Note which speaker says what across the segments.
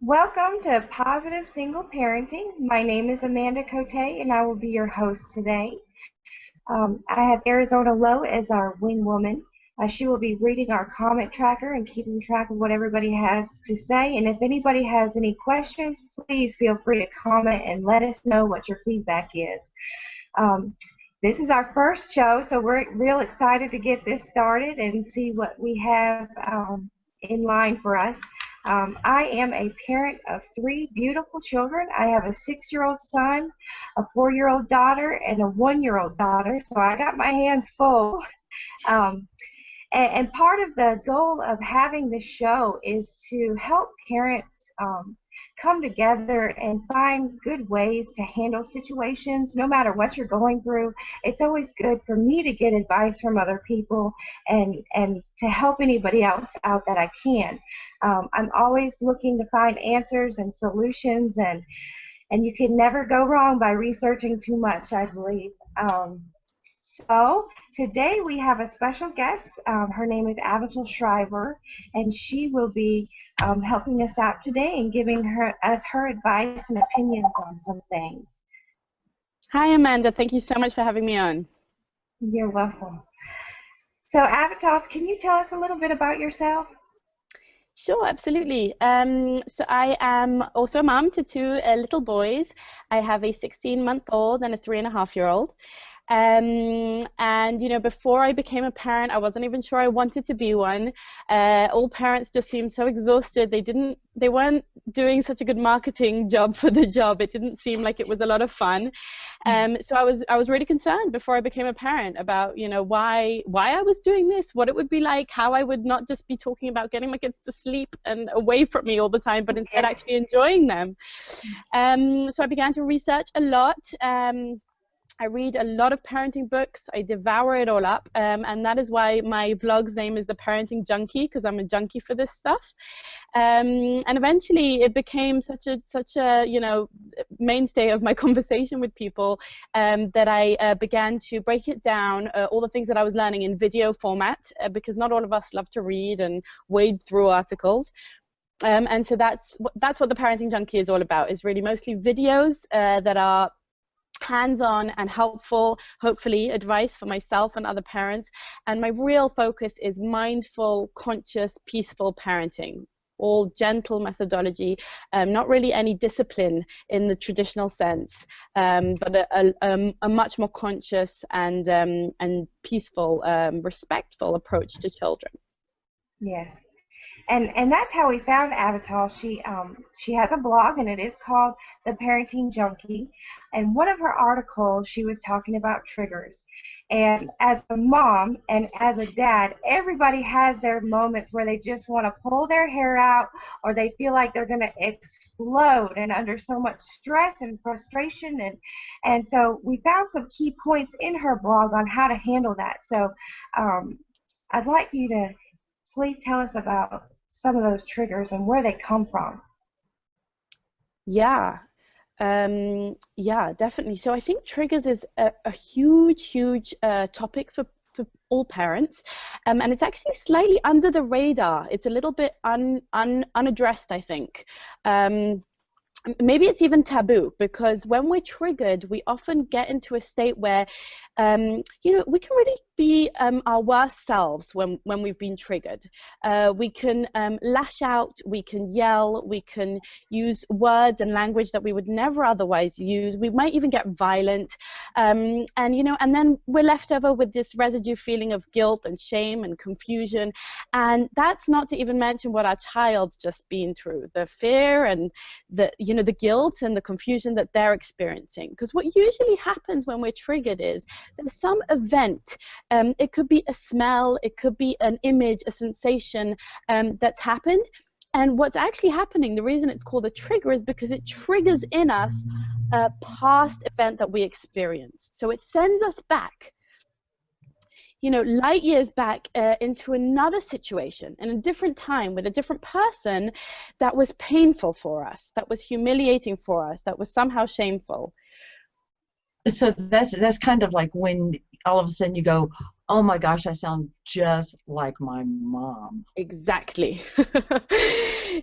Speaker 1: Welcome to Positive Single Parenting. My name is Amanda Cote, and I will be your host today. I have Arizona Lowe as our wing woman. She will be reading our comment tracker and keeping track of what everybody has to say. And if anybody has any questions, please feel free to comment and let us know what your feedback is. This is our first show, so we're real excited to get this started and see what we have in line for us. I am a parent of 3 beautiful children. I have a 6-year-old son, a 4-year-old daughter, and a 1-year-old daughter, so I got my hands full. And part of the goal of having this show is to help parents come together and find good ways to handle situations no matter what you're going through. It's always good for me to get advice from other people and to help anybody else out that I can. I'm always looking to find answers and solutions, and you can never go wrong by researching too much, I believe. So today we have a special guest. Her name is Avital Schrieber, and she will be helping us out today and giving us her advice and opinions on some things.
Speaker 2: Hi, Amanda. Thank you so much for having me on.
Speaker 1: You're welcome. So Avital, can you tell us a little bit about yourself?
Speaker 2: Sure, absolutely. So I am also a mom to 2 little boys. I have a 16-month-old and a 3.5-year-old. And you know, before I became a parent, I wasn't even sure I wanted to be one. All parents just seemed so exhausted. They weren't doing such a good marketing job for the job. It didn't seem like it was a lot of fun. So I was really concerned before I became a parent about, you know, why I was doing this, what it would be like, how I would not just be talking about getting my kids to sleep and away from me all the time, but instead actually enjoying them. So I began to research a lot. I read a lot of parenting books. I devour it all up, and that is why my blog's name is the Parenting Junkie, because I'm a junkie for this stuff. And eventually, it became such a you know, mainstay of my conversation with people that I began to break it down, all the things that I was learning in video format, because not all of us love to read and wade through articles. And so that's what the Parenting Junkie is all about. Is really mostly videos that are hands-on and helpful, hopefully, advice for myself and other parents. And my real focus is mindful, conscious, peaceful parenting. All gentle methodology, not really any discipline in the traditional sense, but a much more conscious and peaceful, respectful approach to children.
Speaker 1: Yes. And that's how we found Avital. She has a blog, and it is called The Parenting Junkie. And one of her articles, she was talking about triggers. And as a mom and as a dad, everybody has their moments where they just want to pull their hair out, or they feel like they're going to explode and under so much stress and frustration. And so we found some key points in her blog on how to handle that. So I'd like you to please tell us about some of those triggers and where they come from.
Speaker 2: Yeah, definitely. So I think triggers is a huge topic for all parents, and it's actually slightly under the radar. It's a little bit unaddressed, I think. Maybe it's even taboo, because when we're triggered, we often get into a state where, you know, we can really be our worst selves when we've been triggered. We can lash out, we can yell, we can use words and language that we would never otherwise use. We might even get violent, and then we're left over with this residue feeling of guilt and shame and confusion. And that's not to even mention what our child's just been through, the fear and the guilt and the confusion that they're experiencing. Because what usually happens when we're triggered is there's some event. It could be a smell, it could be an image, a sensation that's happened. And what's actually happening, the reason it's called a trigger is because it triggers in us a past event that we experienced. So it sends us back, light years back into another situation in a different time with a different person that was painful for us, that was humiliating for us, that was somehow shameful.
Speaker 3: So that's kind of like when all of a sudden you go, oh my gosh, I sound just like my mom.
Speaker 2: Exactly.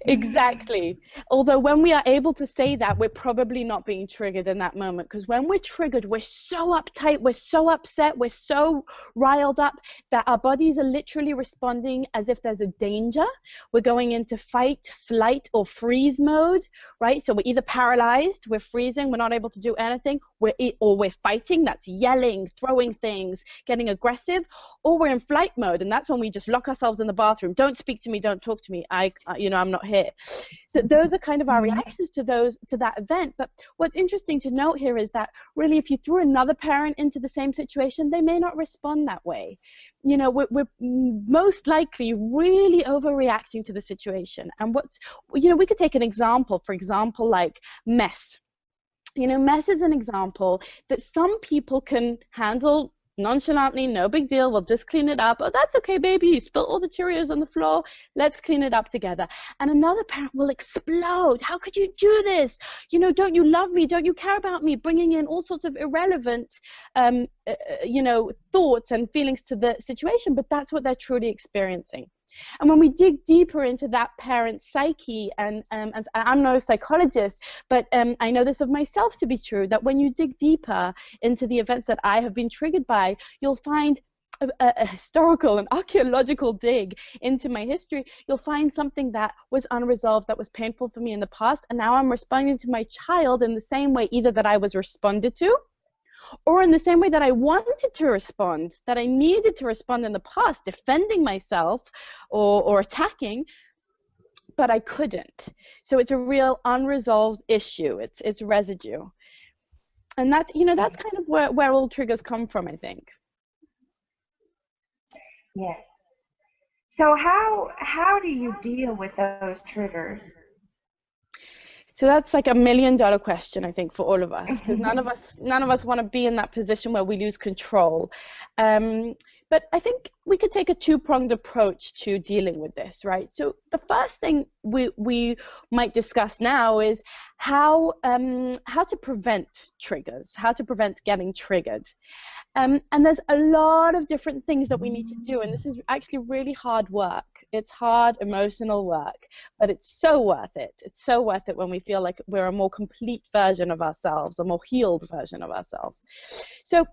Speaker 2: Exactly. Although when we are able to say that, we're probably not being triggered in that moment, because when we're triggered, we're so uptight, we're so upset, we're so riled up that our bodies are literally responding as if there's a danger. We're going into fight, flight, or freeze mode, right? So we're either paralyzed, we're freezing, we're not able to do anything, or we're fighting, that's yelling, throwing things, getting aggressive, or we're in flight mode, and that's when we just lock ourselves in the bathroom. Don't speak to me, don't talk to me, I'm not here. So those are kind of our reactions to that event. But what's interesting to note here is that really if you threw another parent into the same situation, they may not respond that way. We're most likely really overreacting to the situation. And we could take an example, for example, like mess. Mess is an example that some people can handle nonchalantly, no big deal, we'll just clean it up. Oh, that's okay, baby, you spilled all the Cheerios on the floor, let's clean it up together. And another parent will explode. How could you do this? Don't you love me? Don't you care about me? Bringing in all sorts of irrelevant thoughts and feelings to the situation, but that's what they're truly experiencing. And when we dig deeper into that parent's psyche, and I'm no psychologist, but I know this of myself to be true, that when you dig deeper into the events that I have been triggered by, you'll find a historical and archaeological dig into my history. You'll find something that was unresolved, that was painful for me in the past, and now I'm responding to my child in the same way either that I was responded to, or in the same way that I wanted to respond, that I needed to respond in the past, defending myself or attacking, but I couldn't. So it's a real unresolved issue. It's residue. And that's kind of where all triggers come from, I think.
Speaker 1: Yeah. So how do you deal with those triggers?
Speaker 2: So that's like $1 million question, I think, for all of us, because none of us want to be in that position where we lose control. But I think we could take a two-pronged approach to dealing with this, right? So the first thing we might discuss now is how to prevent triggers, how to prevent getting triggered. And there's a lot of different things that we need to do, and this is actually really hard work. It's hard, emotional work, but it's so worth it. It's so worth it when we feel like we're a more complete version of ourselves, a more healed version of ourselves. So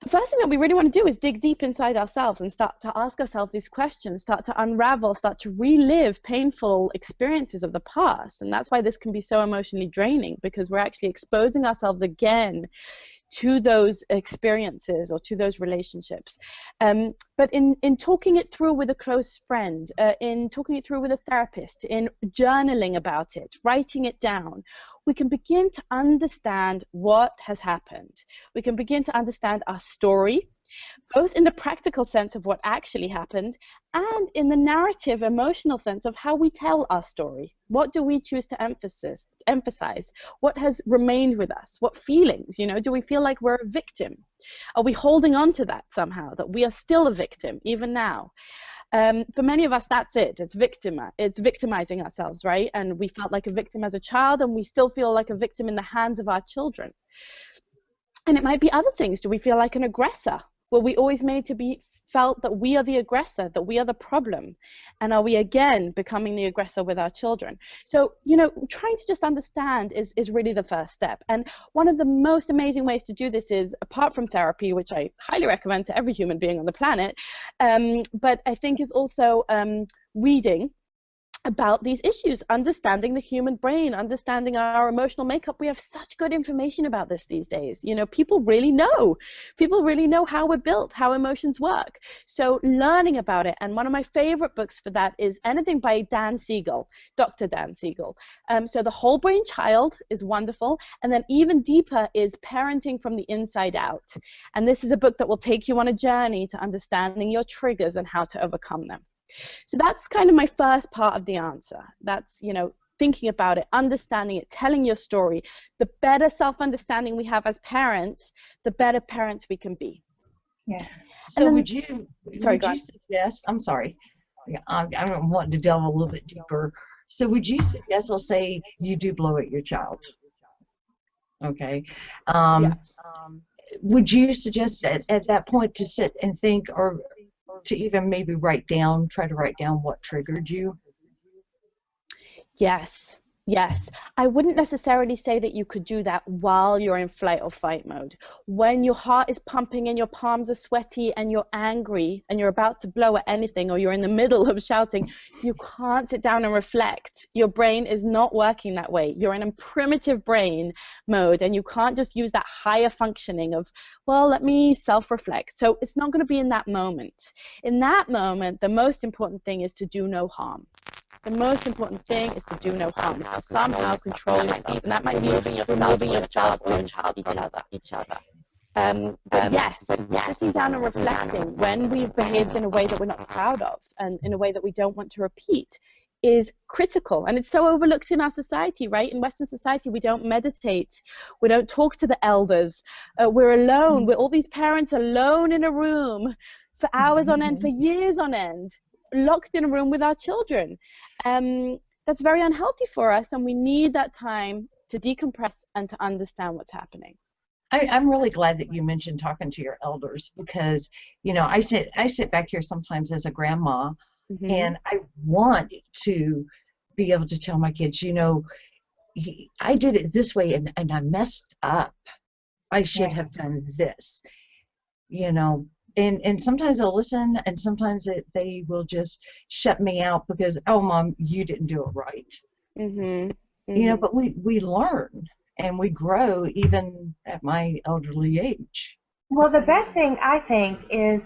Speaker 2: the first thing that we really want to do is dig deep inside ourselves and start to ask ourselves these questions, start to unravel, start to relive painful experiences of the past. And that's why this can be so emotionally draining, because we're actually exposing ourselves again to those experiences or to those relationships. But in talking it through with a close friend, in talking it through with a therapist, in journaling about it, writing it down, we can begin to understand what has happened. We can begin to understand our story, both in the practical sense of what actually happened and in the narrative, emotional sense of how we tell our story. What do we choose to emphasize? What has remained with us? What feelings? Do we feel like we're a victim? Are we holding on to that somehow, that we are still a victim, even now? For many of us, that's it. It's victimizing ourselves, right? And we felt like a victim as a child, and we still feel like a victim in the hands of our children. And it might be other things. Do we feel like an aggressor? Were we always made to be felt that we are the aggressor, that we are the problem? And are we again becoming the aggressor with our children? So, you know, trying to just understand is really the first step. And one of the most amazing ways to do this is, apart from therapy, which I highly recommend to every human being on the planet, but I think is also reading about these issues, understanding the human brain, understanding our emotional makeup. We have such good information about this these days. You know, people really know how we're built, how emotions work. So learning about it, and one of my favorite books for that is anything by Dan Siegel, Dr. Dan Siegel. So The Whole Brain Child is wonderful, and then even deeper is Parenting from the Inside Out. And this is a book that will take you on a journey to understanding your triggers and how to overcome them. So that's kind of my first part of the answer. That's, you know, thinking about it, understanding it, telling your story. The better self-understanding we have as parents, the better parents we can be.
Speaker 3: Yeah. So
Speaker 2: then,
Speaker 3: would you suggest, I'm sorry, I want to delve a little bit deeper. So would you suggest, let's say you do blow at your child, okay? Would you suggest at that point to sit and think, or to even maybe try to write down what triggered you?
Speaker 2: Yes. Yes. I wouldn't necessarily say that you could do that while you're in flight or fight mode. When your heart is pumping and your palms are sweaty and you're angry and you're about to blow at anything, or you're in the middle of shouting, you can't sit down and reflect. Your brain is not working that way. You're in a primitive brain mode, and you can't just use that higher functioning of, well, let me self-reflect. So it's not going to be in that moment. In that moment, the most important thing is to do no harm. The most important thing is to do no harm, is to somehow control yourself, and that might mean removing yourself or your child from each other. But yes, sitting down and reflecting when we've behaved in a way that we're not proud of and in a way that we don't want to repeat is critical. And it's so overlooked in our society, right? In Western society, we don't meditate. We don't talk to the elders. We're alone. We're all these parents alone in a room for hours on end, for years on end, locked in a room with our children. That's very unhealthy for us, and we need that time to decompress and to understand what's happening.
Speaker 3: I'm really glad that you mentioned talking to your elders, because, you know, I sit back here sometimes as a grandma, and I want to be able to tell my kids, you know, I did it this way and I messed up. I should have done this, you know. And sometimes they'll listen, and sometimes they will just shut me out because, oh, Mom, you didn't do it right. You know, but we learn and we grow even at my elderly age.
Speaker 1: Well, the best thing, I think, is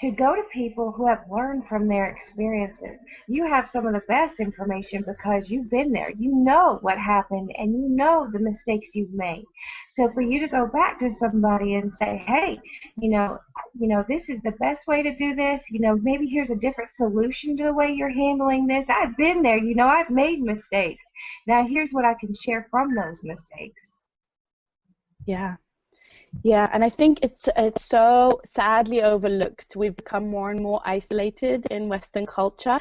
Speaker 1: to go to people who have learned from their experiences. You have some of the best information because you've been there. You know what happened, and you know the mistakes you've made. So for you to go back to somebody and say, hey, you know, this is the best way to do this. You know, maybe here's a different solution to the way you're handling this. I've been there. You know, I've made mistakes. Now here's what I can share from those mistakes.
Speaker 2: Yeah. Yeah, and I think it's so sadly overlooked. We've become more and more isolated in Western culture.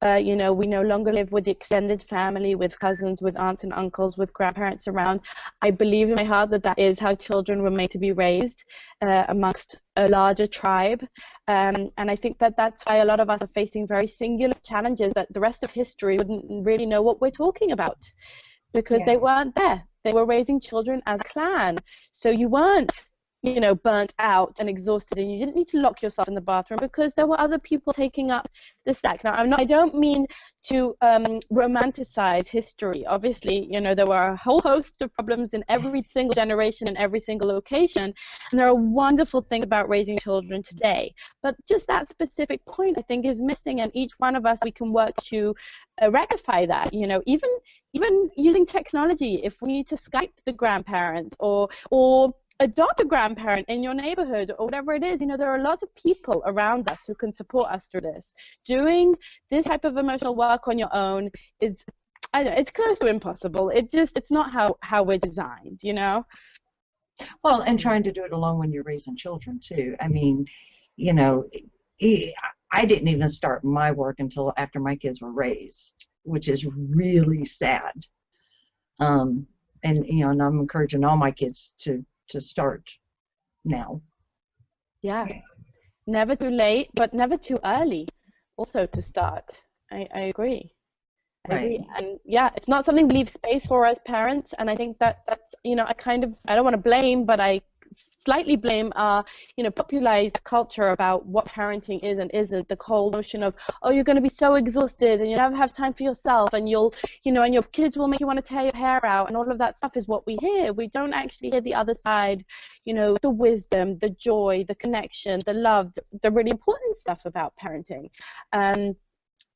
Speaker 2: You know, we no longer live with the extended family, with cousins, with aunts and uncles, with grandparents around. I believe in my heart that that is how children were made to be raised, amongst a larger tribe. And I think that that's why a lot of us are facing very singular challenges that the rest of history wouldn't really know what we're talking about, because they weren't there. They were raising children as a clan. So you weren't, you know, burnt out and exhausted, and you didn't need to lock yourself in the bathroom because there were other people taking up the slack. Now, I don't mean to romanticize history. Obviously, you know, there were a whole host of problems in every single generation and every single location, and there are wonderful things about raising children today. But just that specific point, I think, is missing, and each one of us, we can work to rectify that. You know, even using technology, if we need to Skype the grandparents or adopt a grandparent in your neighborhood or whatever it is, you know, there are lots of people around us who can support us through this. Doing this type of emotional work on your own is, I don't know, it's close to impossible. It's not how we're designed, you know?
Speaker 3: Well, and trying to do it alone when you're raising children too. I mean, you know, I didn't even start my work until after my kids were raised, which is really sad. And, you know, and I'm encouraging all my kids to start now.
Speaker 2: Yeah. Never too late, but never too early also to start. I agree. I agree. And yeah, it's not something we leave space for as parents, and I think that's, you know, I don't want to blame, but I slightly blame our, you know, popularized culture about what parenting is and isn't. The whole notion of, oh, you're going to be so exhausted and you never have time for yourself, and you'll, you know, and your kids will make you want to tear your hair out, and all of that stuff is what we hear. We don't actually hear the other side, you know, the wisdom, the joy, the connection, the love, the really important stuff about parenting.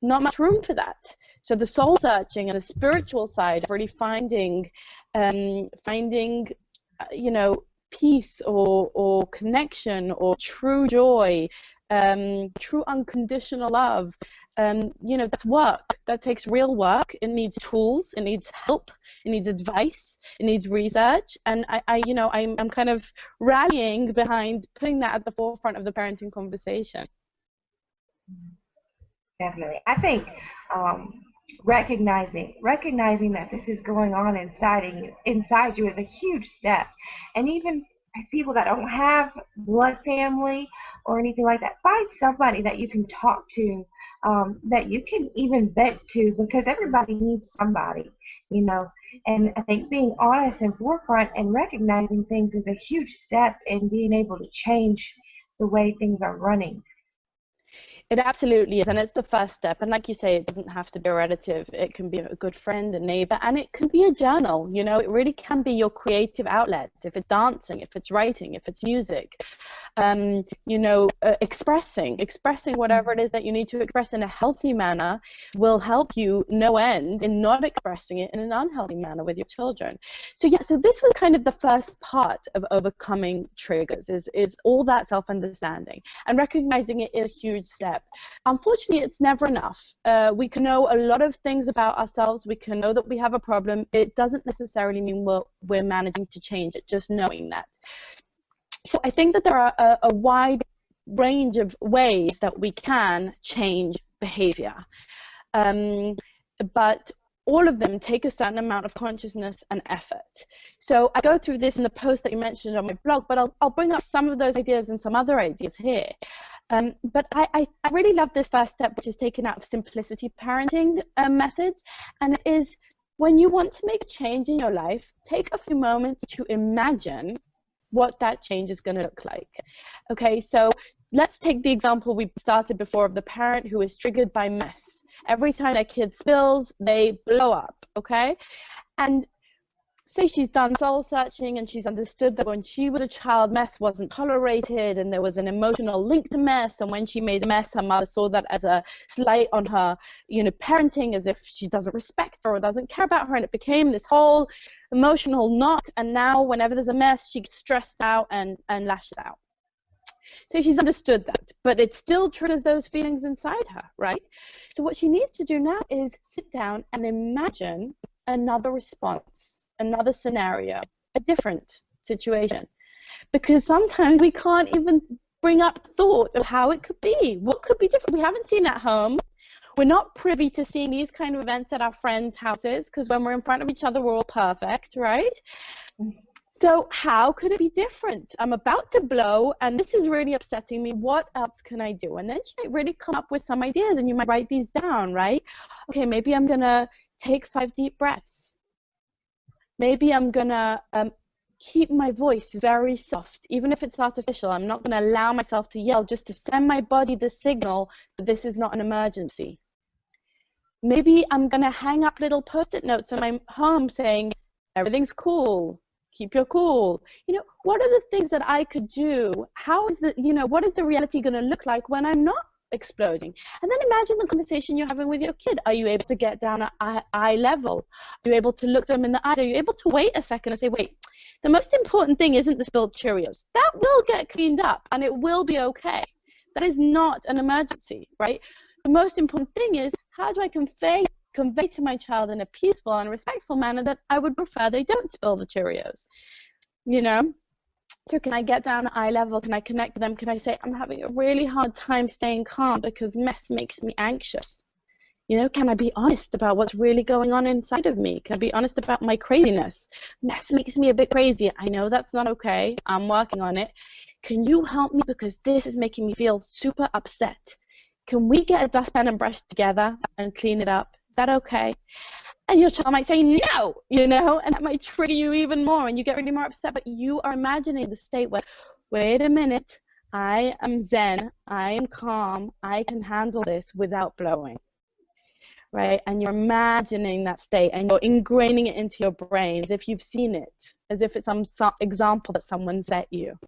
Speaker 2: Not much room for that. So the soul searching and the spiritual side of really finding, you know, peace or connection or true joy, true unconditional love, you know, that's work. That takes real work. It needs tools. It needs help. It needs advice. It needs research. And you know, I'm kind of rallying behind putting that at the forefront of the parenting conversation.
Speaker 1: Definitely. I think recognizing that this is going on inside you is a huge step. And even people that don't have blood family or anything like that, find somebody that you can talk to, that you can even vent to, because everybody needs somebody, you know. And I think being honest and forefront and recognizing things is a huge step in being able to change the way things are running.
Speaker 2: It absolutely is, and it's the first step. And like you say, it doesn't have to be a relative. It can be a good friend, a neighbor, and it can be a journal. You know, it really can be your creative outlet. If it's dancing, if it's writing, if it's music, you know, expressing whatever it is that you need to express in a healthy manner will help you no end in not expressing it in an unhealthy manner with your children. So yeah, so this was kind of the first part of overcoming triggers, is all that self-understanding, and recognizing it is a huge step. Unfortunately, it's never enough. We can know a lot of things about ourselves. We can know that we have a problem. It doesn't necessarily mean we're managing to change it, just knowing that. So I think that there are a wide range of ways that we can change behavior. But all of them take a certain amount of consciousness and effort. So I go through this in the post that you mentioned on my blog, but I'll bring up some of those ideas and some other ideas here. But I really love this first step, which is taken out of simplicity parenting methods, and it is, when you want to make a change in your life, take a few moments to imagine what that change is going to look like. Okay, so let's take the example we started before of the parent who is triggered by mess. Every time their kid spills, they blow up, okay? And say she's done soul searching and she's understood that when she was a child, mess wasn't tolerated and there was an emotional link to mess, and when she made a mess, her mother saw that as a slight on her, you know, parenting, as if she doesn't respect her or doesn't care about her, and it became this whole emotional knot, and now whenever there's a mess, she gets stressed out and lashes out. So she's understood that, but it still triggers those feelings inside her, right? So what she needs to do now is sit down and imagine another response, another scenario, a different situation. Because sometimes we can't even bring up thought of how it could be. What could be different? We haven't seen at home. We're not privy to seeing these kind of events at our friends' houses, because when we're in front of each other, we're all perfect, right? So how could it be different? I'm about to blow, and this is really upsetting me. What else can I do? And then you might really come up with some ideas, and you might write these down, right? Okay, maybe I'm going to take 5 deep breaths. Maybe I'm going to keep my voice very soft, even if it's artificial. I'm not going to allow myself to yell, just to send my body the signal that this is not an emergency. Maybe I'm going to hang up little Post-it notes in my home saying, everything's cool. Keep your cool. You know, what are the things that I could do? How is the, you know, what is the reality going to look like when I'm not exploding? And then imagine the conversation you're having with your kid. Are you able to get down at eye level? Are you able to look them in the eyes? Are you able to wait a second and say, wait, the most important thing isn't the spilled Cheerios. That will get cleaned up and it will be okay. That is not an emergency, right? The most important thing is, how do I convey to my child in a peaceful and respectful manner that I would prefer they don't spill the Cheerios, you know? So can I get down at eye level? Can I connect to them? Can I say, I'm having a really hard time staying calm because mess makes me anxious? You know, can I be honest about what's really going on inside of me? Can I be honest about my craziness? Mess makes me a bit crazy. I know that's not okay. I'm working on it. can you help me because this is making me feel super upset? Can we get a dustpan and brush together and clean it up? Is that okay? And your child might say no, you know, and that might trigger you even more and you get really more upset, but you are imagining the state where, wait a minute, I am zen, I am calm, I can handle this without blowing, right? And you're imagining that state and you're ingraining it into your brain as if you've seen it, as if it's some example that someone set you.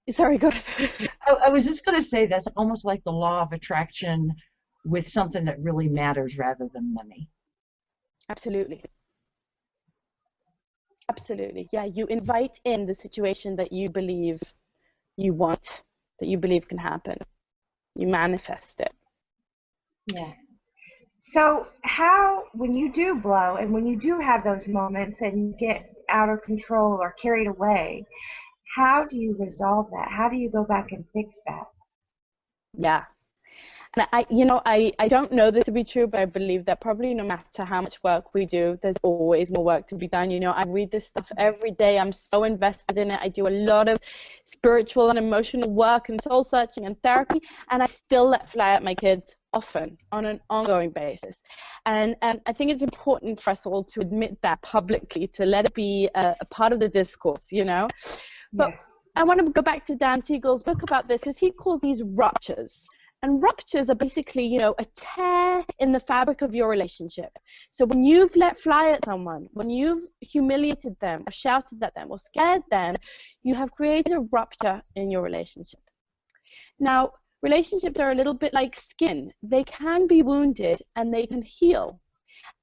Speaker 2: Sorry, go ahead.
Speaker 3: I was just going to say that's almost like the law of attraction with something that really matters rather than money.
Speaker 2: Absolutely. Absolutely. Yeah, you invite in the situation that you believe you want, that you believe can happen. You manifest it.
Speaker 1: Yeah. So how, when you do blow and when you do have those moments and you get out of control or carried away, how do you resolve that? How do you go back and fix that?
Speaker 2: Yeah. And I don't know this to be true, but I believe that probably no matter how much work we do, there's always more work to be done. You know, I read this stuff every day. I'm so invested in it. I do a lot of spiritual and emotional work and soul searching and therapy, and I still let fly at my kids often on an ongoing basis. And I think it's important for us all to admit that publicly, to let it be a part of the discourse, you know. But yes. I want to go back to Dan Siegel's book about this because he calls these ruptures. And ruptures are basically, you know, a tear in the fabric of your relationship. So when you've let fly at someone, when you've humiliated them, or shouted at them, or scared them, you have created a rupture in your relationship. Now, relationships are a little bit like skin. They can be wounded and they can heal.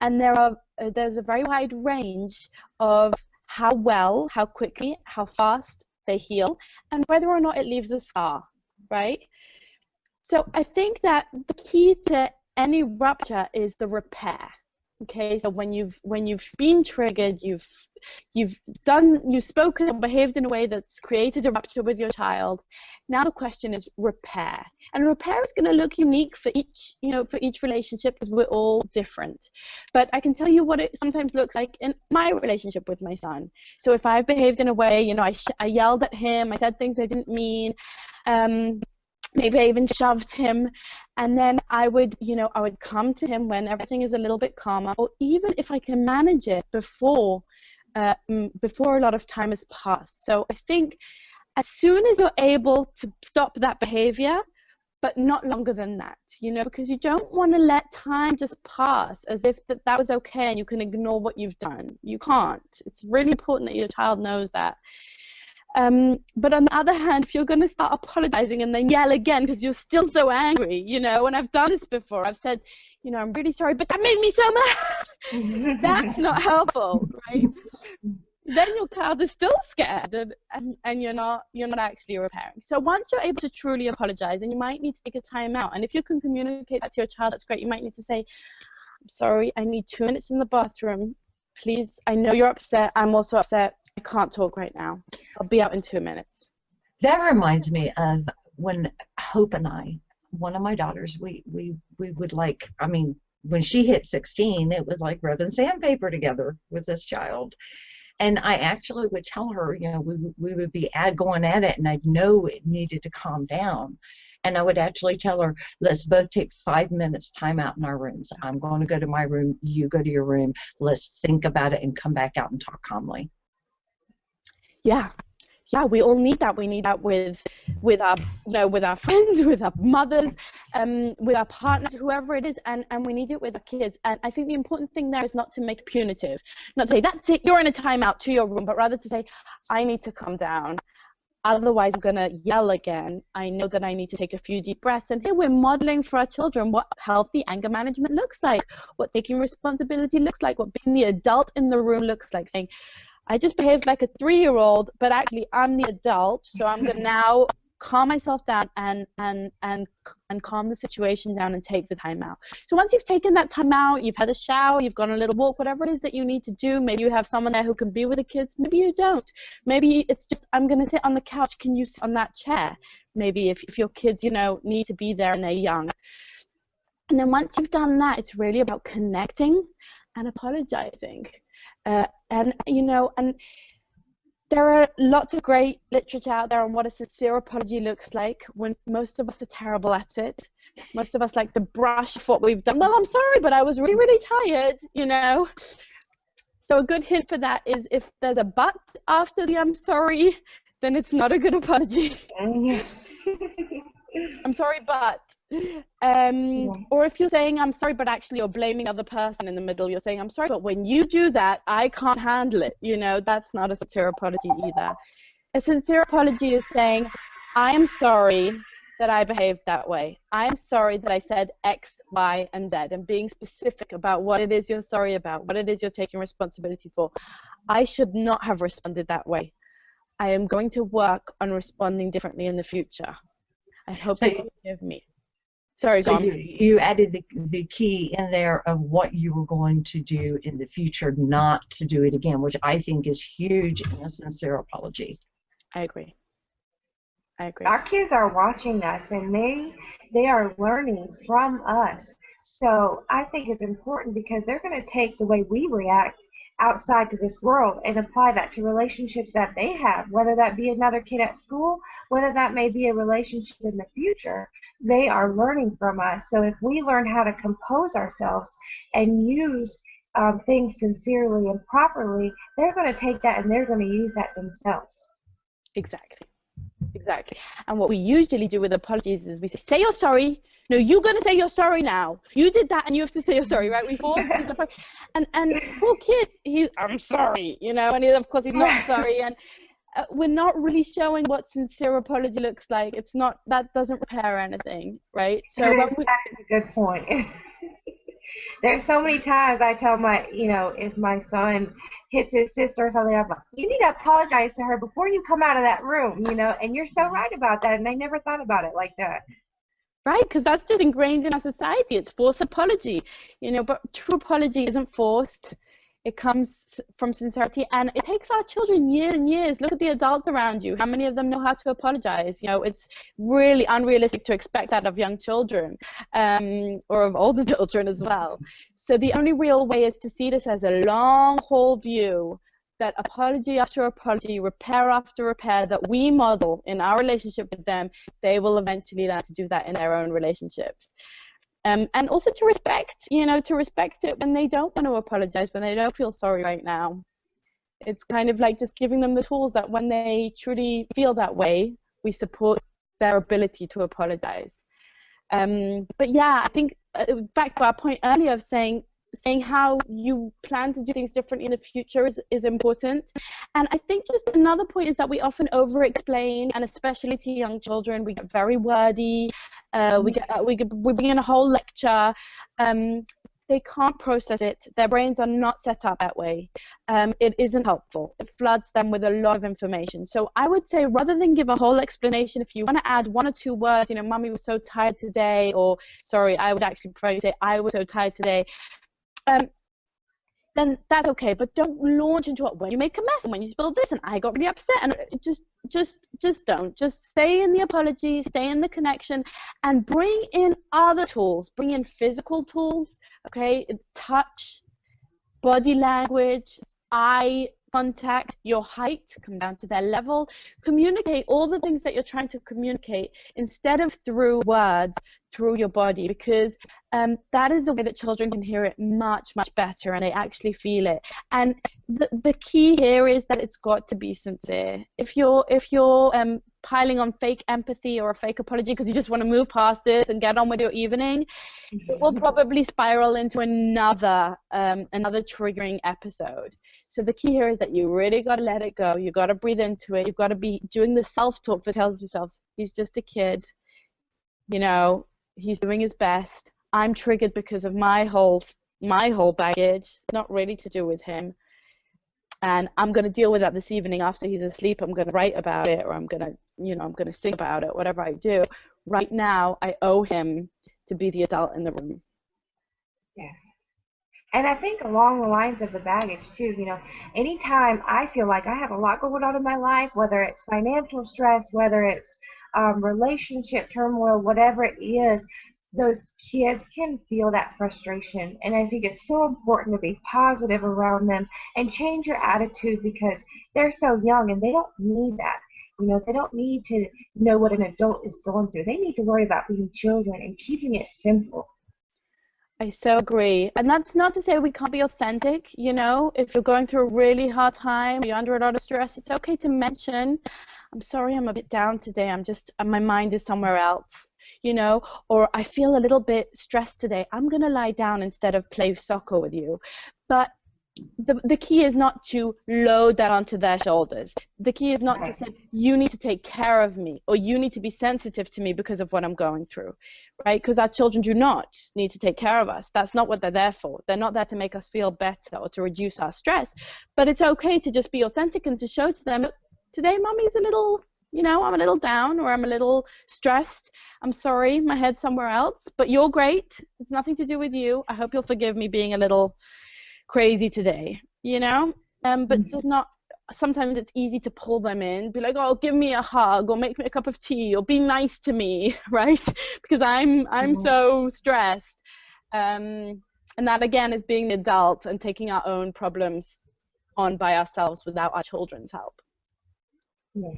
Speaker 2: And there's a very wide range of how well, how quickly, how fast they heal, and whether or not it leaves a scar, right? So I think that the key to any rupture is the repair. Okay, so when you've been triggered, you've spoken or behaved in a way that's created a rupture with your child. Now the question is repair, and repair is going to look unique for each relationship because we're all different. But I can tell you what it sometimes looks like in my relationship with my son. So if I've behaved in a way, you know, I yelled at him, I said things I didn't mean. Maybe I even shoved him, and then I would come to him when everything is a little bit calmer, or even if I can manage it before a lot of time has passed. So I think as soon as you're able to stop that behavior, but not longer than that, you know, because you don't want to let time just pass as if that was okay and you can ignore what you've done. You can't. It's really important that your child knows that. But on the other hand, if you're going to start apologizing and then yell again because you're still so angry, you know, and I've done this before, I've said, you know, I'm really sorry, but that made me so mad. That's not helpful, right? Then your child is still scared and you're not actually repairing. So once you're able to truly apologize, and you might need to take a time out, and if you can communicate that to your child, that's great. You might need to say, I'm sorry, I need 2 minutes in the bathroom. Please, I know you're upset. I'm also upset. I can't talk right now. I'll be out in 2 minutes.
Speaker 3: That reminds me of when Hope and I, one of my daughters, we would like, I mean, when she hit 16, it was like rubbing sandpaper together with this child. And I actually would tell her, you know, we would be going at it, and I'd know it needed to calm down. And I would actually tell her, let's both take 5 minutes time out in our rooms. I'm going to go to my room. You go to your room. Let's think about it and come back out and talk calmly.
Speaker 2: Yeah. Yeah, we all need that. We need that with our friends, with our mothers, with our partners, whoever it is, and we need it with our kids. And I think the important thing there is not to make punitive, not to say, that's it, you're in a timeout to your room, but rather to say, I need to calm down. Otherwise, I'm going to yell again. I know that I need to take a few deep breaths. And here we're modeling for our children what healthy anger management looks like, what taking responsibility looks like, what being the adult in the room looks like, saying, I just behaved like a 3-year-old, but actually I'm the adult, so I'm going to now calm myself down and calm the situation down and take the time out. So once you've taken that time out, you've had a shower, you've gone a little walk, whatever it is that you need to do, maybe you have someone there who can be with the kids, maybe you don't. Maybe it's just, I'm going to sit on the couch, can you sit on that chair? Maybe if your kids, you know, need to be there and they're young. And then once you've done that, it's really about connecting and apologizing. And There are lots of great literature out there on what a sincere apology looks like. When most of us are terrible at it. Most of us like to brush off what we've done. Well, I'm sorry, but I was really, really tired, you know. So a good hint for that is if there's a but after the I'm sorry, then it's not a good apology.
Speaker 1: Yes.
Speaker 2: I'm sorry, but. Or if you're saying I'm sorry, but actually you're blaming the other person in the middle, you're saying I'm sorry, but when you do that, I can't handle it. You know, that's not a sincere apology either. A sincere apology is saying, I am sorry that I behaved that way. I am sorry that I said X, Y, and Z, and being specific about what it is you're sorry about, what it is you're taking responsibility for. I should not have responded that way. I am going to work on responding differently in the future. I hope you forgive me. Sorry,
Speaker 3: so
Speaker 2: go on.
Speaker 3: you added the key in there of what you were going to do in the future, not to do it again, which I think is huge in a sincere apology.
Speaker 2: I agree.
Speaker 1: Our kids are watching us, and they are learning from us. So I think it's important because they're going to take the way we react outside to this world and apply that to relationships that they have, whether that be another kid at school, whether that may be a relationship in the future. They are learning from us. So if we learn how to compose ourselves and use things sincerely and properly, they're going to take that and they're going to use that themselves.
Speaker 2: Exactly. And what we usually do with apologies is we say you're sorry. No, you're going to say you're sorry now. You did that and you have to say you're sorry, right? We force these apologies. And poor kid, I'm sorry, you know, and of course he's not sorry. And we're not really showing what sincere apology looks like. It's not, that doesn't repair anything, right? So
Speaker 1: that is a good point. There's so many times I tell my, you know, if my son hits his sister or something, I'm like, you need to apologize to her before you come out of that room, you know, and you're so right about that, and I never thought about it like that.
Speaker 2: Right, because that's just ingrained in our society. It's forced apology, you know, but true apology isn't forced. It comes from sincerity, and it takes our children years and years. Look at the adults around you. How many of them know how to apologize? You know, it's really unrealistic to expect that of young children, or of older children as well. So the only real way is to see this as a long haul view, that apology after apology, repair after repair that we model in our relationship with them, they will eventually learn to do that in their own relationships. And also to respect, you know, to respect it when they don't want to apologize, when they don't feel sorry right now. It's kind of like just giving them the tools that when they truly feel that way, we support their ability to apologize. But yeah, I think back to our point earlier of saying how you plan to do things differently in the future is important. And I think just another point is that we often over-explain, and especially to young children, we get very wordy. We bring in a whole lecture. They can't process it. Their brains are not set up that way. It isn't helpful. It floods them with a lot of information. So I would say rather than give a whole explanation, if you want to add one or two words, you know, Mommy was so tired today, or sorry, I would actually prefer you to say I was so tired today. Then that's okay, but don't launch into it when you make a mess and when you spill this and I got really upset, and just don't. Just stay in the apology, stay in the connection, and bring in other tools. Bring in physical tools, okay? Touch, body language, eye contact, your height, come down to their level. Communicate all the things that you're trying to communicate instead of through words, through your body, because that is the way that children can hear it much, much better, and they actually feel it. And the key here is that it's got to be sincere. If you're piling on fake empathy or a fake apology because you just want to move past this and get on with your evening, it will probably spiral into another triggering episode. So the key here is that you really got to let it go. You got to breathe into it. You've got to be doing the self-talk that tells yourself, he's just a kid. You know, he's doing his best. I'm triggered because of my whole baggage. It's not really to do with him. And I'm going to deal with that this evening after he's asleep. I'm going to write about it, or I'm going to sing about it, whatever I do. Right now, I owe him to be the adult in the room.
Speaker 1: Yes. And I think along the lines of the baggage, too, you know, anytime I feel like I have a lot going on in my life, whether it's financial stress, whether it's relationship turmoil, whatever it is, those kids can feel that frustration, and I think it's so important to be positive around them and change your attitude because they're so young and they don't need that. They don't need to know what an adult is going through. They need to worry about being children and keeping it simple.
Speaker 2: I so agree. And that's not to say we can't be authentic, if you're going through a really hard time, you're under a lot of stress, it's okay to mention, I'm sorry, I'm a bit down today, my mind is somewhere else, or I feel a little bit stressed today, I'm going to lie down instead of play soccer with you. But the key is not to load that onto their shoulders. The key is not to say, you need to take care of me, or you need to be sensitive to me because of what I'm going through, right? Because our children do not need to take care of us. That's not what they're there for. They're not there to make us feel better or to reduce our stress. But it's okay to just be authentic and to show to them, look, today mommy's a little, I'm a little down, or I'm a little stressed. I'm sorry, my head's somewhere else, but you're great. It's nothing to do with you. I hope you'll forgive me being a little crazy today, but there's not, sometimes it's easy to pull them in, be like, oh, give me a hug, or make me a cup of tea, or be nice to me, right? Because I'm so stressed. And that, again, is being the adult and taking our own problems on by ourselves without our children's help.
Speaker 1: Yes.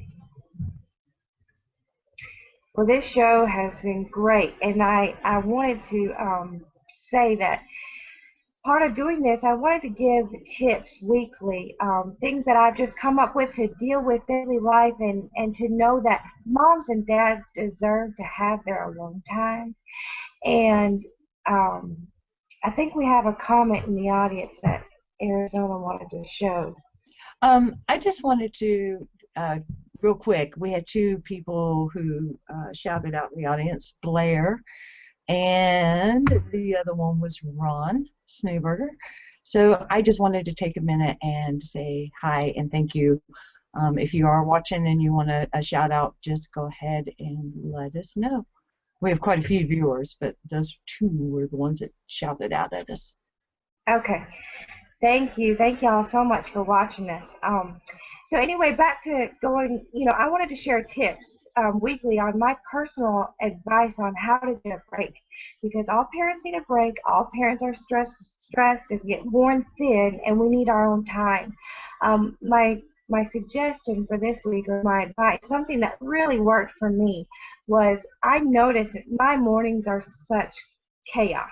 Speaker 1: Well, this show has been great, and I wanted to say that part of doing this, I wanted to give tips weekly, things that I've just come up with to deal with daily life, and to know that moms and dads deserve to have their alone time. And I think we have a comment in the audience that Arizona wanted to show.
Speaker 3: I just wanted to, real quick, we had two people who shouted out in the audience, Blair, and the other one was Ron Snowberger. So I just wanted to take a minute and say hi and thank you. If you are watching and you want a shout out, just go ahead and let us know. We have quite a few viewers, but those two were the ones that shouted out at us.
Speaker 1: Okay. Thank you. Thank y'all so much for watching us. So anyway, back to going, I wanted to share tips weekly on my personal advice on how to get a break, because all parents need a break. All parents are stressed and get worn thin, and we need our own time. My suggestion for this week, or my advice, something that really worked for me, was I noticed that my mornings are such chaos.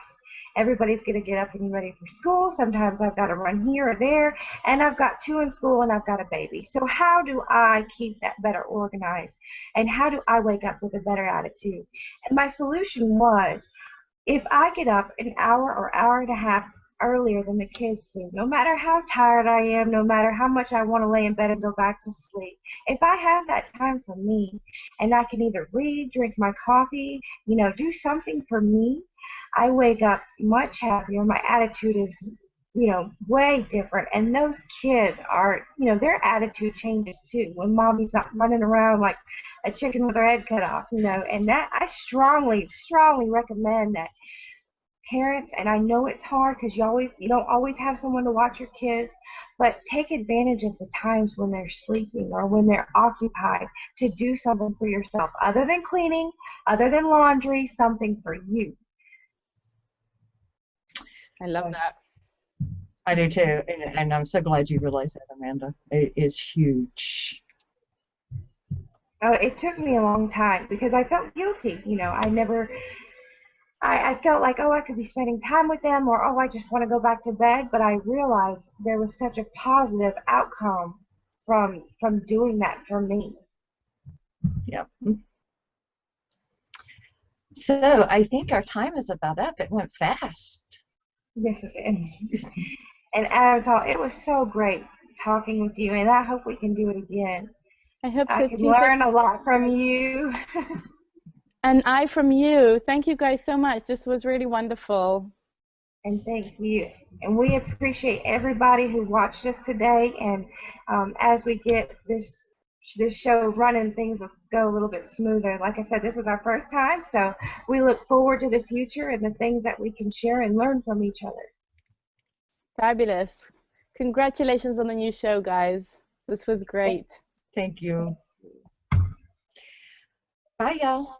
Speaker 1: Everybody's going to get up and be ready for school. Sometimes I've got to run here or there, and I've got two in school, and I've got a baby. So how do I keep that better organized, and how do I wake up with a better attitude? And my solution was, if I get up an hour or hour and a half earlier than the kids do, no matter how tired I am, no matter how much I want to lay in bed and go back to sleep, if I have that time for me, and I can either read, drink my coffee, do something for me, I wake up much happier. My attitude is, way different. And those kids are, their attitude changes too when mommy's not running around like a chicken with her head cut off, and that I strongly, strongly recommend that parents, and I know it's hard because you don't always have someone to watch your kids, but take advantage of the times when they're sleeping or when they're occupied to do something for yourself, other than cleaning, other than laundry, something for you.
Speaker 2: I love that.
Speaker 3: I do too, and I'm so glad you realized that, Amanda. It is huge.
Speaker 1: Oh, it took me a long time because I felt guilty. I felt like, oh, I could be spending time with them, or oh, I just want to go back to bed. But I realized there was such a positive outcome from doing that for me.
Speaker 3: Yeah. So I think our time is about up. It went fast.
Speaker 1: Yes, it did. And Avital, it was so great talking with you, and I hope we can do it again.
Speaker 2: I hope so too.
Speaker 1: I can learn a lot from you.
Speaker 2: And I from you. Thank you guys so much. This was really wonderful.
Speaker 1: And thank you. And we appreciate everybody who watched us today. And as we get this show running, things will go a little bit smoother. Like I said, this is our first time, so we look forward to the future and the things that we can share and learn from each other.
Speaker 2: Fabulous. Congratulations on the new show, guys. This was great.
Speaker 3: Thank you. Bye, y'all.